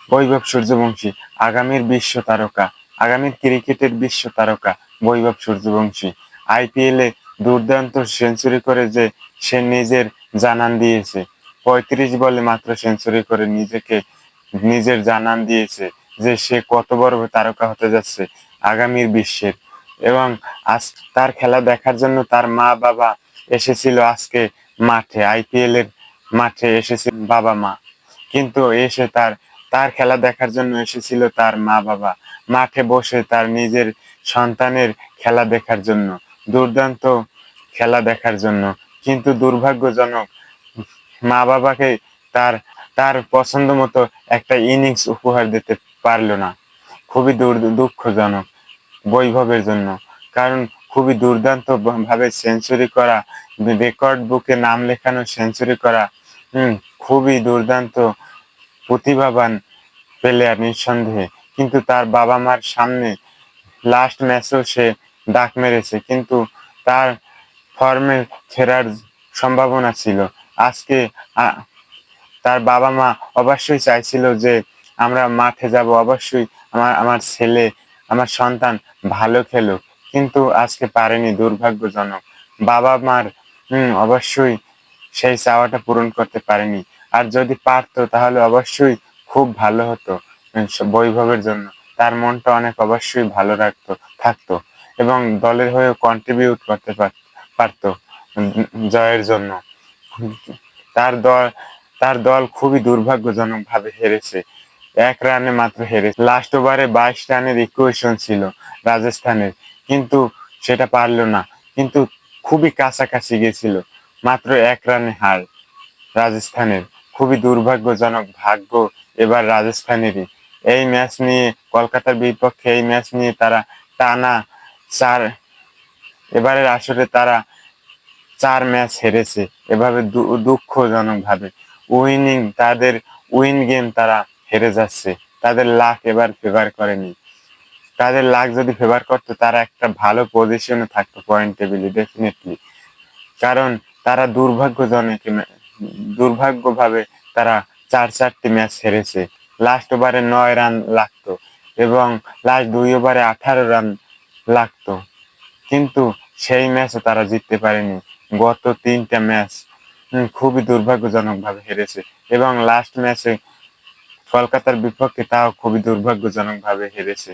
বৈভব সূর্যবংশী আগামীর বিশ্ব তারকা, আগামীর ক্রিকেটের বিশ্ব তারকা বৈভব সূর্যবংশী আইপিএলে দুর্দান্ত সেঞ্চুরি করে যে সে নিজের জানান দিয়েছে। ৩৫ বলে মাত্র সেঞ্চুরি করে নিজের জানান দিয়েছে যে সে কত বড় তারকা হতে যাচ্ছে আগামীর বিশ্বের। এবং আজ তার খেলা দেখার জন্য তার মা বাবা এসেছিল আজকে মাঠে, আইপিএল এর মাঠে এসেছে বাবা মা। কিন্তু এসে তার তার খেলা দেখার জন্য এসেছিল তার মা বাবা মাঠে বসে তার নিজের সন্তানের খেলা দেখার জন্য, দুর্দান্ত খেলা দেখার জন্য। কিন্তু দুর্ভাগ্যজনক, মা বাবাকে তার তার পছন্দ মতো একটা ইনিংস উপহার দিতে পারলো না। খুবই দুঃখজনক বৈভবের জন্য। কারণ খুবই দুর্দান্ত ভাবে সেঞ্চুরি করা, রেকর্ড বুকে নাম লেখানো সেঞ্চুরি করা, খুবই দুর্দান্ত প্রতিভাবান প্লেয়ার নিঃসন্দেহে। কিন্তু তার বাবা মার সামনে লাস্ট ম্যাচেও সে ডাক মেরেছে, কিন্তু তার ফর্মে ফেরার সম্ভাবনা ছিল। আজকে তার বাবা মা অবশ্যই চাইছিল যে আমরা মাঠে যাব, অবশ্যই আমার ছেলে, আমার সন্তান ভালো খেলুক, কিন্তু আজকে পারেনি, দুর্ভাগ্যজনক। বাবা মার অবশ্যই সেই চাওয়াটা পূরণ করতে পারেনি। আর যদি পারতো তাহলে অবশ্যই খুব ভালো হতো বৈভবের জন্য। তার মনটা অনেক অবশ্যই ভালো থাকতো এবং দলের হয়ে কন্ট্রিবিউট করতে পারতো জয়ের জন্য। তার দল তার দল খুবই দুর্ভাগ্যজনক ভাবে হেরেছে, 1 রানে মাত্র হেরেছে। লাস্ট ওভারে 22 রানের ইকুয়েশন ছিল রাজস্থানের, কিন্তু সেটা পারলো না। কিন্তু খুবই কাছাকাছি গেছিল, মাত্র 1 রানে হার রাজস্থানের। খুবই দুর্ভাগ্যজনক ভাগ্য এবার রাজস্থানেরই। এই ম্যাচ নিয়ে কলকাতার বিপক্ষে এই ম্যাচ নিয়ে তারা টানা চার এবারের আসরে তারা 4 ম্যাচ হেরেছে এভাবে দুঃখজনক ভাবে। তাদের উইন গেম তারা হেরে যাচ্ছে। তাদের লাক এবার ফেভার করেনি। তাদের লাক যদি ফেভার করতো তারা একটা ভালো পজিশনে থাকতো পয়েন্ট টেবিলে ডেফিনেটলি। কারণ তারা দুর্ভাগ্যভাবে তারা 4টি ম্যাচ হেরেছে। লাস্ট ওভারে 9 রান লাগতো এবং লাস্ট 2 ওভারে 18 রান লাগতো, কিন্তু সেই ম্যাচও তারা জিততে পারেনি। গত 3টা ম্যাচ খুবই দুর্ভাগ্যজনক ভাবে হেরেছে এবং লাস্ট ম্যাচে কলকাতার বিপক্ষে তাও খুবই দুর্ভাগ্যজনক ভাবে হেরেছে।